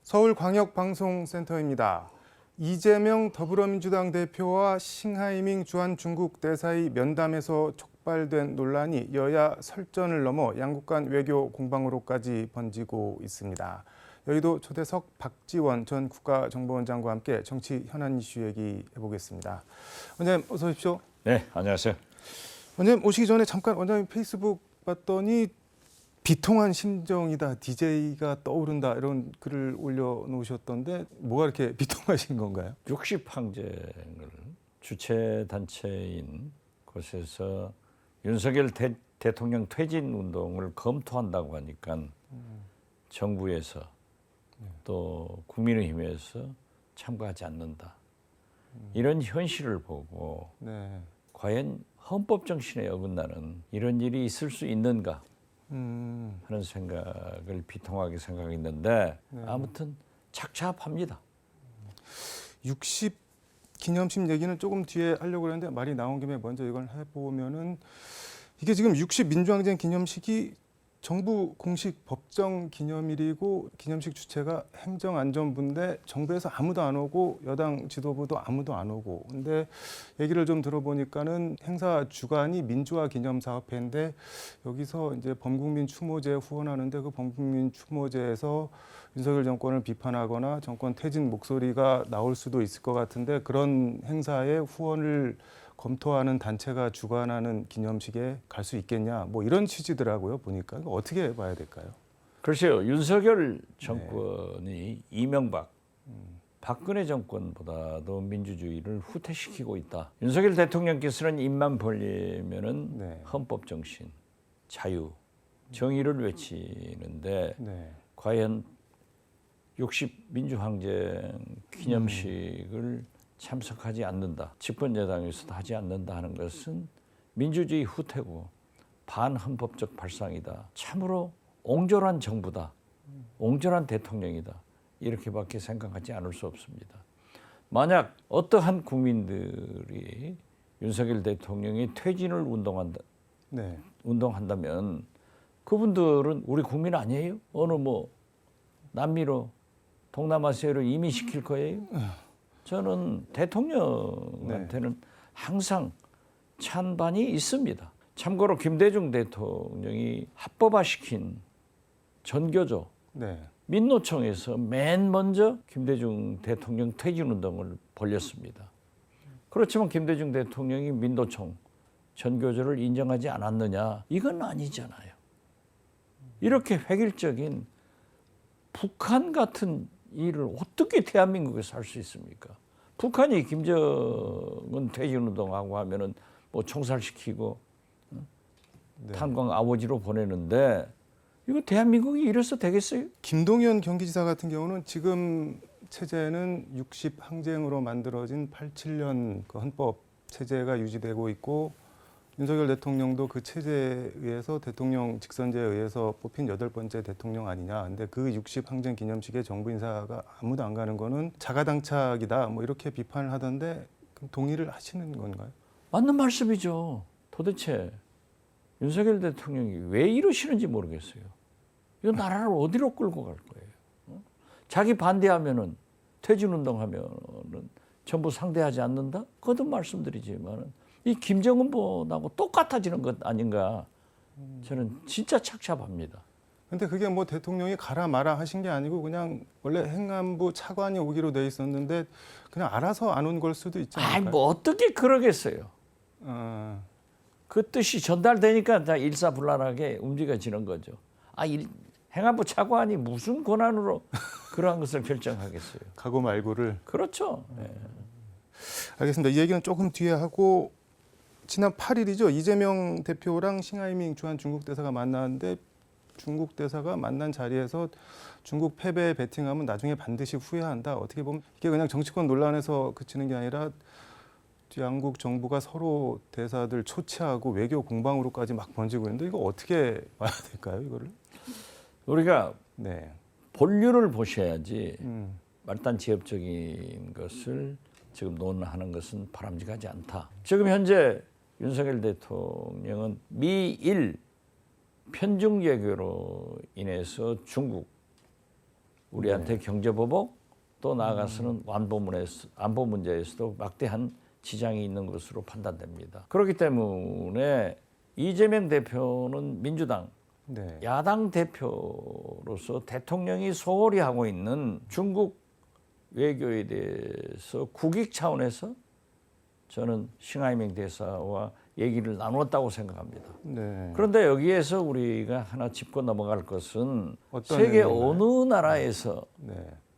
서울광역방송센터입니다. 이재명 더불어민주당 대표와 싱하이밍 주한 중국 대사의 면담에서 촉발된 논란이 여야 설전을 넘어 양국 간 외교 공방으로까지 번지고 있습니다. 여의도 초대석 박지원 전 국가정보원장과 함께 정치 현안 이슈 얘기해보겠습니다. 원장님 어서 오십시오. 네, 안녕하세요. 원장님 오시기 전에 잠깐 원장님 페이스북 봤더니 비통한 심정이다, DJ가 떠오른다 이런 글을 올려놓으셨던데 뭐가 이렇게 비통하신 건가요? 60항쟁을 주최 단체인 곳에서 윤석열 대통령 퇴진 운동을 검토한다고 하니까 정부에서 또 국민의힘에서 참가하지 않는다. 이런 현실을 보고 과연 헌법 정신에 어긋나는 이런 일이 있을 수 있는가 하는 생각을 비통하게 생각했는데 아무튼 착잡합니다. 60 기념식 얘기는 조금 뒤에 하려고 했는데 말이 나온 김에 먼저 이걸 해보면은 이게 지금 60 민주항쟁 기념식이 정부 공식 법정 기념일이고 기념식 주체가 행정안전부인데 정부에서 아무도 안 오고 여당 지도부도 아무도 안 오고 근데 얘기를 좀 들어보니까는 행사 주관이 민주화 기념사업회인데 여기서 이제 범국민 추모제 후원하는데 그 범국민 추모제에서 윤석열 정권을 비판하거나 정권 퇴진 목소리가 나올 수도 있을 것 같은데 그런 행사에 후원을 검토하는 단체가 주관하는 기념식에 갈 수 있겠냐 뭐 이런 취지더라고요. 보니까 어떻게 봐야 될까요? 글쎄요. 윤석열 정권이 이명박, 박근혜 정권보다도 민주주의를 후퇴시키고 있다. 윤석열 대통령께서는 입만 벌리면은 헌법 정신, 자유, 정의를 외치는데 과연 60 민주항쟁 기념식을 참석하지 않는다. 집권여당에서도 하지 않는다 하는 것은 민주주의 후퇴고 반헌법적 발상이다. 참으로 옹졸한 정부다. 옹졸한 대통령이다. 이렇게밖에 생각하지 않을 수 없습니다. 만약 어떠한 국민들이 윤석열 대통령이 퇴진을 운동한다면 그분들은 우리 국민 아니에요? 어느 뭐 남미로 동남아시아로 이민시킬 거예요? 저는 대통령한테는 항상 찬반이 있습니다. 참고로 김대중 대통령이 합법화시킨 전교조 민노총에서 맨 먼저 김대중 대통령 퇴진운동을 벌였습니다. 그렇지만 김대중 대통령이 민노총 전교조를 인정하지 않았느냐? 이건 아니잖아요. 이렇게 획일적인 북한 같은 일을 어떻게 대한민국에서 할 수 있습니까? 북한이 김정은 퇴진운동하고 하면은 뭐 총살시키고 탄광 아버지로 보내는데 이거 대한민국이 이래서 되겠어요? 김동연 경기지사 같은 경우는 지금 체제는 60 항쟁으로 만들어진 87년 그 헌법 체제가 유지되고 있고 윤석열 대통령도 그 체제에 의해서 대통령 직선제에 의해서 뽑힌 8번째 대통령 아니냐. 근데 그 60 항쟁 기념식에 정부 인사가 아무도 안 가는 거는 자가당착이다. 뭐 이렇게 비판을 하던데 동의를 하시는 건가요? 맞는 말씀이죠. 도대체 윤석열 대통령이 왜 이러시는지 모르겠어요. 이 나라를 어디로 끌고 갈 거예요? 자기 반대하면은 퇴진운동하면은 전부 상대하지 않는다? 거듭 말씀드리지만은 이 김정은보다고 똑같아지는 것 아닌가? 저는 진짜 착잡합니다. 근데 그게 뭐 대통령이 가라 마라 하신 게 아니고 그냥 원래 행안부 차관이 오기로 돼 있었는데 그냥 알아서 안 온 걸 수도 있지 않을까요? 아니 뭐 어떻게 그러겠어요. 그 뜻이 전달되니까 다 일사불란하게 움직여지는 거죠. 행안부 차관이 무슨 권한으로 그러한 것을 결정하겠어요. 가고 말고를. 그렇죠. 알겠습니다. 이 얘기는 조금 뒤에 하고 지난 8일이죠. 이재명 대표랑 싱하이밍 주한 중국 대사가 만났는데 중국 대사가 만난 자리에서 중국 패배에 베팅하면 나중에 반드시 후회한다. 어떻게 보면 이게 그냥 정치권 논란에서 그치는 게 아니라 양국 정부가 서로 대사들 초치하고 외교 공방으로까지 막 번지고 있는데 이거 어떻게 봐야 될까요? 이거를? 우리가 본류를 보셔야지 말단 지엽적인 것을 지금 논하는 것은 바람직하지 않다. 지금 현재 윤석열 대통령은 미일 편중 외교로 인해서 중국 우리한테 경제 보복 또 나아가서는 안보 문제에서도 막대한 지장이 있는 것으로 판단됩니다. 그렇기 때문에 이재명 대표는 민주당 네. 야당 대표로서 대통령이 소홀히 하고 있는 중국 외교에 대해서 국익 차원에서 저는 싱하이밍 대사와 얘기를 나눴다고 생각합니다. 네. 그런데 여기에서 우리가 하나 짚고 넘어갈 것은 어떤 세계 내용인가요? 어느 나라에서 네.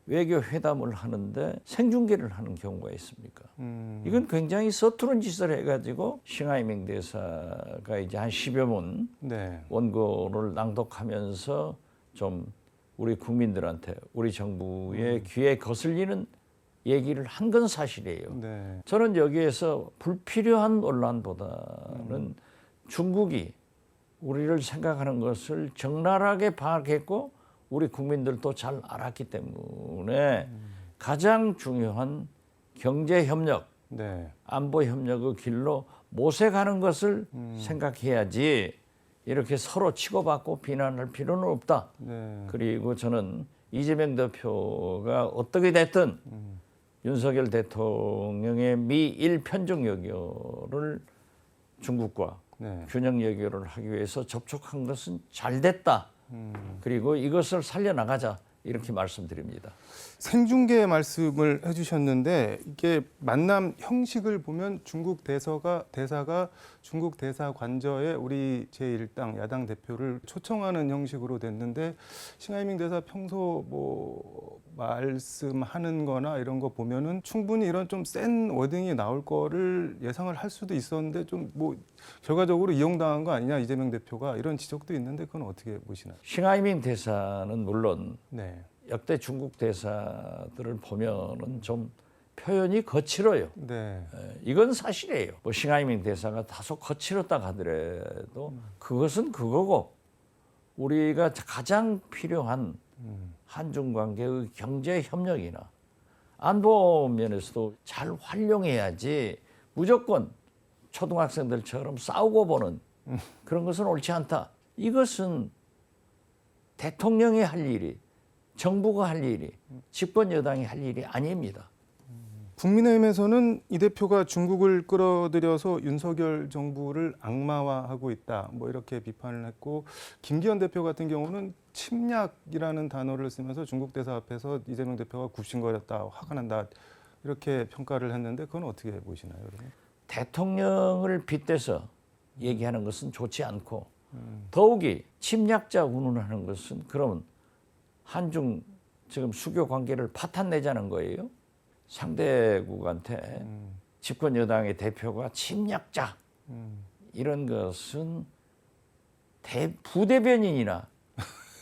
외교 회담을 하는데 생중계를 하는 경우가 있습니까? 음. 이건 굉장히 서투른 짓을 해가지고 싱하이밍 대사가 이제 한 10여 문 네. 원고를 낭독하면서 좀 우리 국민들한테 우리 정부의 귀에 거슬리는 얘기를 한 건 사실이에요. 네. 저는 여기에서 불필요한 논란보다는 중국이 우리를 생각하는 것을 적나라하게 파악했고 우리 국민들도 잘 알았기 때문에 가장 중요한 경제 협력, 네. 안보 협력의 길로 모색하는 것을 생각해야지 이렇게 서로 치고받고 비난할 필요는 없다. 네. 그리고 저는 이재명 대표가 어떻게 됐든 윤석열 대통령의 미일 편중 외교를 중국과 네. 균형 외교를 하기 위해서 접촉한 것은 잘 됐다. 그리고 이것을 살려나가자 이렇게 말씀드립니다. 생중계 말씀을 해주셨는데 이게 만남 형식을 보면 중국 대사가 중국 대사 관저에 우리 제1당 야당 대표를 초청하는 형식으로 됐는데 싱하이밍 대사 평소 뭐 말씀하는 거나 이런 거 보면은 충분히 이런 좀 센 워딩이 나올 거를 예상을 할 수도 있었는데 좀 뭐 결과적으로 이용당한 거 아니냐 이재명 대표가 이런 지적도 있는데 그건 어떻게 보시나요? 싱하이밍 대사는 물론 네. 역대 중국 대사들을 보면은 좀 표현이 거칠어요. 네. 이건 사실이에요. 뭐 싱하이밍 대사가 다소 거칠었다 하더라도 그것은 그거고 우리가 가장 필요한 한중 관계의 경제 협력이나 안보 면에서도 잘 활용해야지 무조건 초등학생들처럼 싸우고 보는 그런 것은 옳지 않다. 이것은 대통령이 할 일이 정부가 할 일이 집권 여당이 할 일이 아닙니다. 국민의힘에서는 이 대표가 중국을 끌어들여서 윤석열 정부를 악마화하고 있다. 뭐 이렇게 비판을 했고 김기현 대표 같은 경우는 침략이라는 단어를 쓰면서 중국 대사 앞에서 이재명 대표가 굽신거렸다, 화가 난다 이렇게 평가를 했는데 그건 어떻게 보시나요, 여러분? 대통령을 빗대서 얘기하는 것은 좋지 않고 더욱이 침략자 운운하는 것은 그러면 한중 지금 수교 관계를 파탄내자는 거예요. 상대국한테 집권 여당의 대표가 침략자 이런 것은 부대변인이나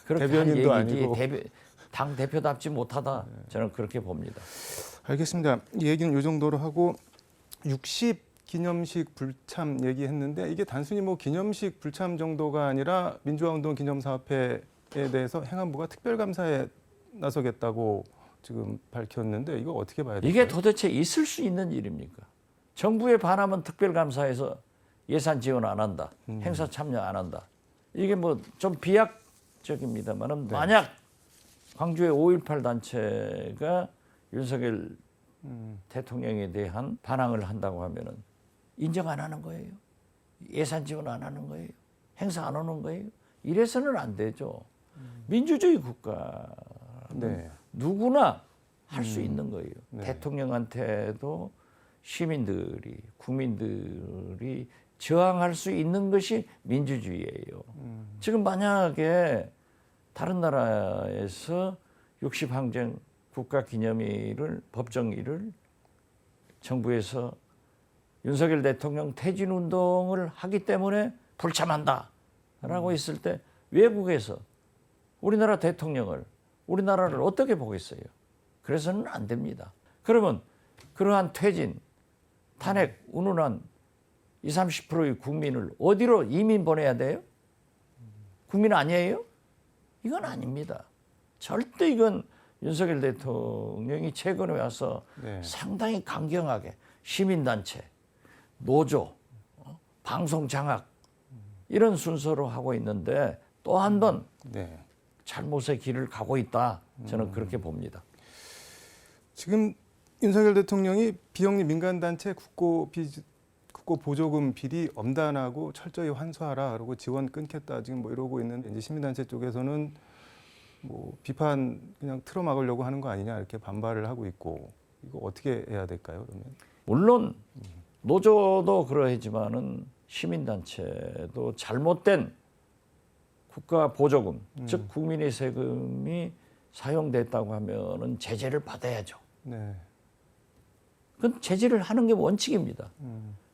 그렇게 대변인도 할 얘기지 아니고. 당 대표답지 못하다 저는 그렇게 봅니다. 알겠습니다. 이 얘기는 이 정도로 하고 60 기념식 불참 얘기했는데 이게 단순히 뭐 기념식 불참 정도가 아니라 민주화운동 기념사업회에 대해서 행안부가 특별감사에 나서겠다고 지금 밝혔는데 이거 어떻게 봐야 될까요? 이게 도대체 있을 수 있는 일입니까? 정부에 반하면 특별감사에서 예산 지원 안 한다. 행사 참여 안 한다. 이게 뭐 좀 비약적입니다만 만약 광주의 5.18 단체가 윤석열 대통령에 대한 반항을 한다고 하면은 인정 안 하는 거예요. 예산 지원 안 하는 거예요. 행사 안 오는 거예요. 이래서는 안 되죠. 민주주의 국가 네. 누구나 할 수 있는 거예요. 네. 대통령한테도 시민들이 국민들이 저항할 수 있는 것이 민주주의예요. 지금 만약에 다른 나라에서 60항쟁 국가기념일을 법정일을 정부에서 윤석열 대통령 퇴진운동을 하기 때문에 불참한다라고 했을 때 외국에서 우리나라 대통령을 우리나라를 어떻게 보겠어요? 그래서는 안 됩니다. 그러면 그러한 퇴진, 탄핵, 운운한 20, 30%의 국민을 어디로 이민 보내야 돼요? 국민 아니에요? 이건 아닙니다. 절대 이건 윤석열 대통령이 최근에 와서 네. 상당히 강경하게 시민단체, 노조, 방송 장악 이런 순서로 하고 있는데 또 한 번 네. 잘못의 길을 가고 있다. 저는 그렇게 봅니다. 지금 윤석열 대통령이 비영리 민간단체 국고 보조금 비리 엄단하고 철저히 환수하라 그러고 지원 끊겠다 지금 뭐 이러고 있는데 이제 시민단체 쪽에서는 뭐 비판 그냥 틀어막으려고 하는 거 아니냐 이렇게 반발을 하고 있고 이거 어떻게 해야 될까요? 그러면 물론 노조도 그러하지만은 시민단체도 잘못된 국가 보조금, 즉 국민의 세금이 사용됐다고 하면은 제재를 받아야죠. 네. 그건 제재를 하는 게 원칙입니다.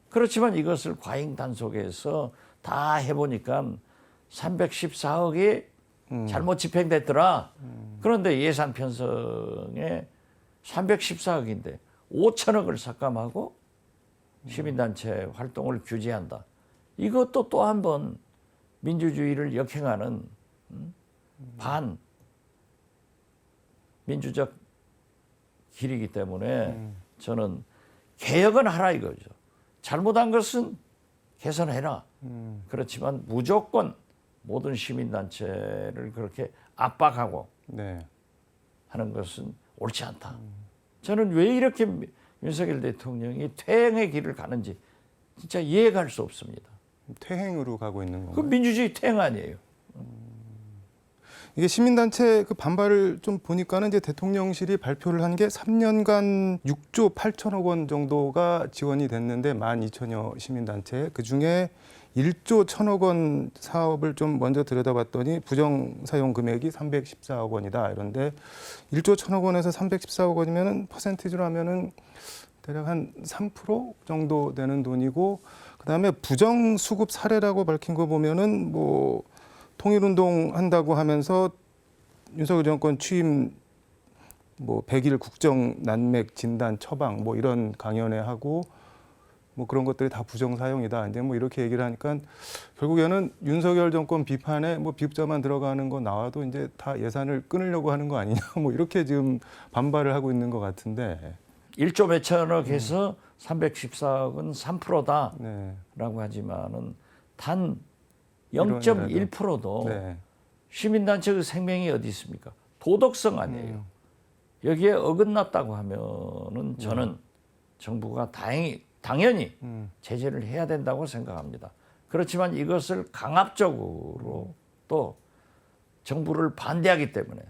그렇지만 이것을 과잉 단속해서 다 해보니까 314억이 잘못 집행됐더라. 그런데 예산 편성에 314억인데 5천억을 삭감하고 시민단체 활동을 규제한다. 이것도 또 한 번 민주주의를 역행하는 반민주적 길이기 때문에 저는 개혁은 하라 이거죠. 잘못한 것은 개선해라. 그렇지만 무조건 모든 시민단체를 그렇게 압박하고 네. 하는 것은 옳지 않다. 저는 왜 이렇게 윤석열 대통령이 퇴행의 길을 가는지 진짜 이해가 할 수 없습니다. 퇴행으로 가고 있는 그 건가요? 민주주의 퇴행 아니에요. 이게 시민단체 그 반발을 좀 보니까는 이제 대통령실이 발표를 한 게 3년간 6조 8천억 원 정도가 지원이 됐는데 12,000여 시민단체 그 중에 1조 1천억 원 사업을 좀 먼저 들여다봤더니 부정 사용 금액이 314억 원이다 이런데 1조 1천억 원에서 314억 원이면은 퍼센티지로 하면은 대략 한 3% 정도 되는 돈이고 그다음에 부정 수급 사례라고 밝힌 거 보면은 뭐 통일운동 한다고 하면서 윤석열 정권 취임 뭐 100일 국정 난맥 진단 처방 뭐 이런 강연회 하고 뭐 그런 것들이 다 부정 사용이다. 이제 뭐 이렇게 얘기를 하니까 결국에는 윤석열 정권 비판에 뭐 비읍자만 들어가는 거 나와도 이제 다 예산을 끊으려고 하는 거 아니냐. 뭐 이렇게 지금 반발을 하고 있는 것 같은데. 1조 몇천억 해서 314억은 3%다라고 네. 하지만은 단 0.1%도 네. 시민단체의 생명이 어디 있습니까? 도덕성 아니에요. 여기에 어긋났다고 하면은 저는 정부가 당연히 제재를 해야 된다고 생각합니다. 그렇지만 이것을 강압적으로 또 정부를 반대하기 때문에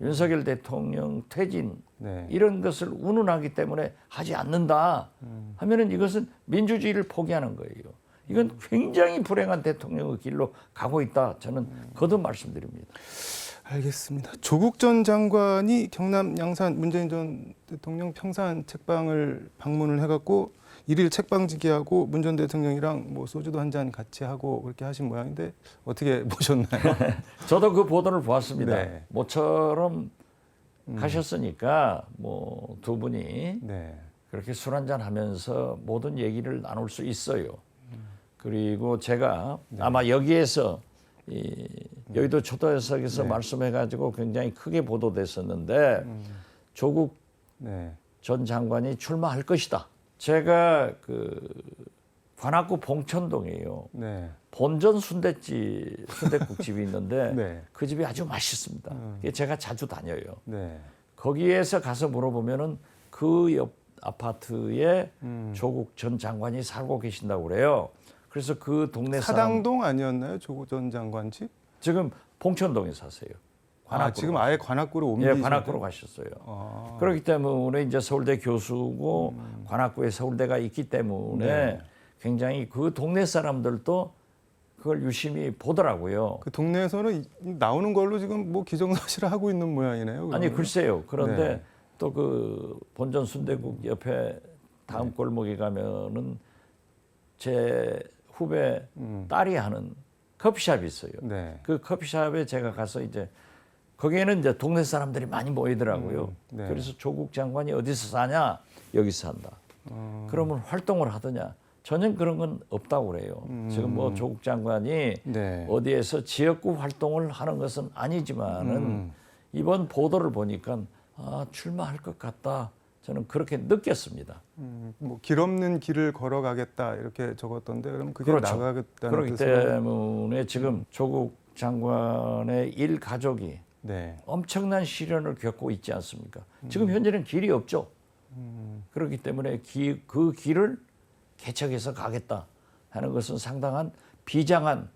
윤석열 대통령 퇴진 네. 이런 것을 운운하기 때문에 하지 않는다 하면은 이것은 민주주의를 포기하는 거예요. 이건 굉장히 불행한 대통령의 길로 가고 있다. 저는 거듭 말씀드립니다. 알겠습니다. 조국 전 장관이 경남 양산 문재인 전 대통령 평산 책방을 방문을 해갖고 일일 책방지기하고 문 전 대통령이랑 뭐 소주도 한 잔 같이 하고 그렇게 하신 모양인데 어떻게 보셨나요? 저도 그 보도를 보았습니다. 네. 모처럼 가셨으니까 뭐 두 분이 네. 그렇게 술 한잔 하면서 모든 얘기를 나눌 수 있어요. 그리고 제가 아마 여기에서 이 여의도 초대석에서 말씀해가지고 굉장히 크게 보도됐었는데 조국 네. 전 장관이 출마할 것이다. 제가 그 관악구 봉천동이에요. 네. 본전 순댓국집이 있는데 네. 그 집이 아주 맛있습니다. 제가 자주 다녀요. 네. 거기에서 가서 물어보면은 그 옆 아파트에 조국 전 장관이 살고 계신다고 그래요. 그래서 그 동네 사람 사당동 아니었나요? 조국 전 장관 집? 지금 봉천동에 사세요. 아, 지금 아예 관악구로 옮기신 예, 관악구로 가셨어요. 아. 그렇기 때문에 이제 서울대 교수고 관악구에 서울대가 있기 때문에 네. 굉장히 그 동네 사람들도 그걸 유심히 보더라고요. 그 동네에서는 나오는 걸로 지금 뭐 기정사실을 하고 있는 모양이네요. 아니 그러면. 글쎄요. 그런데 네. 또 그 본전 순대국 옆에 다음 골목에 가면은 제 후배 딸이 하는 커피숍이 있어요. 네. 그 커피숍에 제가 가서 이제 거기에는 이제 동네 사람들이 많이 모이더라고요. 네. 그래서 조국 장관이 어디서 사냐? 여기서 산다. 그러면 활동을 하더냐? 전혀 그런 건 없다고 그래요. 지금 뭐 조국 장관이 네. 어디에서 지역구 활동을 하는 것은 아니지만은 이번 보도를 보니까 아, 출마할 것 같다. 저는 그렇게 느꼈습니다. 뭐 길 없는 길을 걸어가겠다 이렇게 적었던데 그럼 그게 그렇죠. 나가겠다는 그렇기 뜻으로 때문에 지금 조국 장관의 일 가족이 네. 엄청난 시련을 겪고 있지 않습니까? 지금 현재는 길이 없죠. 그렇기 때문에 그 길을 개척해서 가겠다 하는 것은 상당한 비장한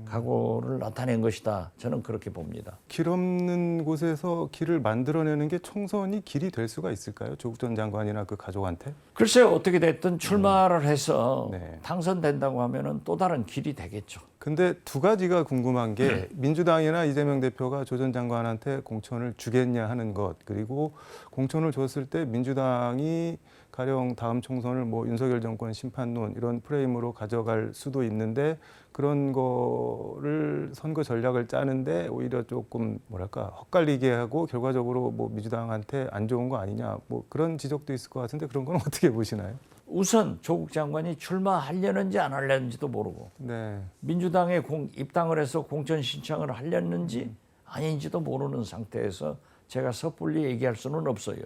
각오를 나타낸 것이다. 저는 그렇게 봅니다. 길 없는 곳에서 길을 만들어내는 게 총선이 길이 될 수가 있을까요? 조국 전 장관이나 그 가족한테? 글쎄요, 어떻게 됐든 출마를 해서 네. 당선된다고 하면은 또 다른 길이 되겠죠. 근데 두 가지가 궁금한 게 민주당이나 이재명 대표가 조 전 장관한테 공천을 주겠냐 하는 것, 그리고 공천을 줬을 때 민주당이 가령 다음 총선을 뭐 윤석열 정권 심판론 이런 프레임으로 가져갈 수도 있는데 그런 거를 선거 전략을 짜는데 오히려 조금 뭐랄까 헛갈리게 하고 결과적으로 뭐 민주당한테 안 좋은 거 아니냐 뭐 그런 지적도 있을 것 같은데 그런 건 어떻게 보시나요? 우선 조국 장관이 출마하려는지 안 하려는지도 모르고 네. 민주당에 입당을 해서 공천 신청을 하려는지 아닌지도 모르는 상태에서 제가 섣불리 얘기할 수는 없어요.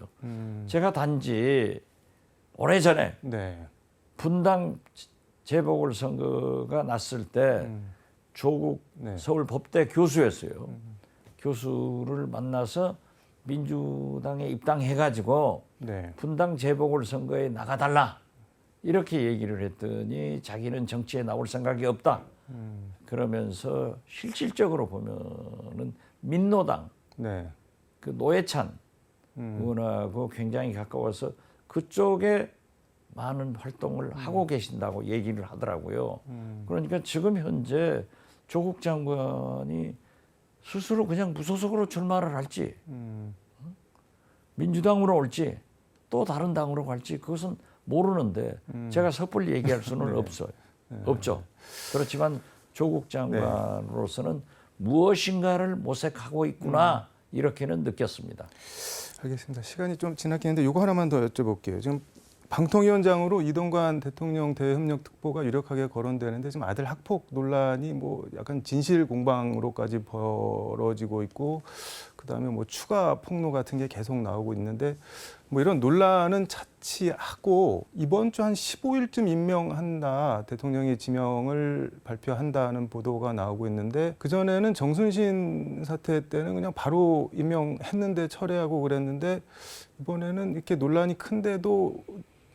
제가 단지 오래전에 네. 분당 재보궐선거가 났을 때 조국 네. 서울법대 교수였어요. 교수를 만나서 민주당에 입당해가지고 네. 분당 재보궐선거에 나가달라 이렇게 얘기를 했더니 자기는 정치에 나올 생각이 없다. 그러면서 실질적으로 보면은 민노당 네. 그 노회찬 의원하고 굉장히 가까워서 그쪽에 많은 활동을 하고 계신다고 얘기를 하더라고요. 그러니까 지금 현재 조국 장관이 스스로 그냥 무소속으로 출마를 할지 민주당으로 올지 또 다른 당으로 갈지 그것은 모르는데 제가 섣불리 얘기할 수는 없어요. 없죠. 그렇지만 조국 장관으로서는 무엇인가를 모색하고 있구나 이렇게는 느꼈습니다. 알겠습니다. 시간이 좀 지났긴 했는데 이거 하나만 더 여쭤볼게요. 지금 방통위원장으로 이동관 대통령 대협력특보가 유력하게 거론되는데 지금 아들 학폭 논란이 뭐 약간 진실 공방으로까지 벌어지고 있고 그다음에 뭐 추가 폭로 같은 게 계속 나오고 있는데 뭐 이런 논란은 차치하고 이번 주 한 15일쯤 임명한다 대통령이 지명을 발표한다는 보도가 나오고 있는데 그전에는 정순신 사태 때는 그냥 바로 임명했는데 철회하고 그랬는데 이번에는 이렇게 논란이 큰데도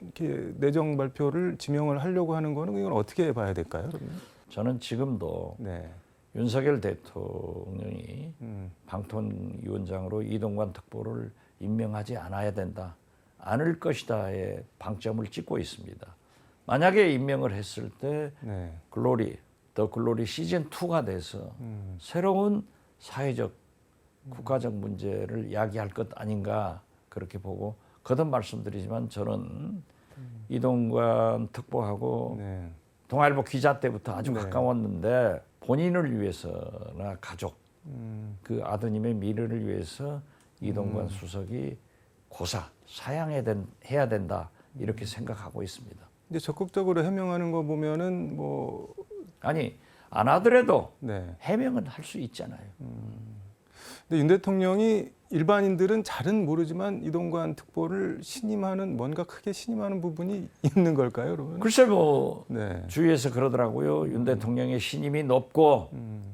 이렇게 내정 발표를 지명을 하려고 하는 거는 이건 어떻게 봐야 될까요? 그러면? 저는 지금도 네. 윤석열 대통령이 방통위원장으로 이동관 특보를 임명하지 않아야 된다. 않을 것이다의 방점을 찍고 있습니다. 만약에 임명을 했을 때 네. 더 글로리 시즌 2가 돼서 새로운 사회적 국가적 문제를 이야기할 것 아닌가 그렇게 보고 거듭 말씀드리지만 저는 이동관 특보하고 네. 동아일보 기자 때부터 아주 네. 가까웠는데 본인을 위해서나 가족 그 아드님의 미래를 위해서 이동관 수석이 고사 사양해야 된다 이렇게 생각하고 있습니다. 이제 적극적으로 해명하는 거 보면은 뭐 아니 안 하더라도 네. 해명은 할 수 있잖아요. 근데 윤 대통령이 일반인들은 잘은 모르지만 이동관 특보를 신임하는 뭔가 크게 신임하는 부분이 있는 걸까요, 그러면? 글쎄 뭐 네. 주위에서 그러더라고요. 윤 대통령의 신임이 높고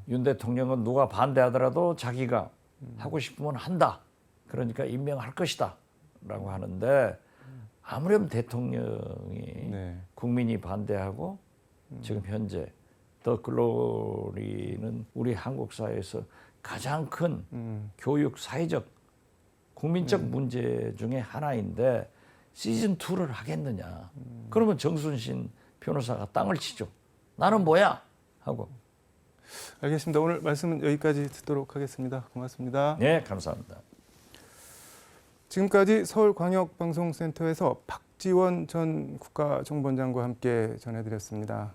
윤 대통령은 누가 반대하더라도 자기가 하고 싶으면 한다. 그러니까 임명할 것이다. 라고 하는데 아무렴 대통령이 네. 국민이 반대하고 지금 현재 더 글로리는 우리 한국 사회에서 가장 큰 교육 사회적 국민적 문제 중에 하나인데 시즌 2를 하겠느냐. 그러면 정순신 변호사가 땅을 치죠. 나는 뭐야? 하고. 알겠습니다. 오늘 말씀은 여기까지 듣도록 하겠습니다. 고맙습니다. 네, 감사합니다. 지금까지 서울광역방송센터에서 박지원 전 국가정보원장과 함께 전해드렸습니다.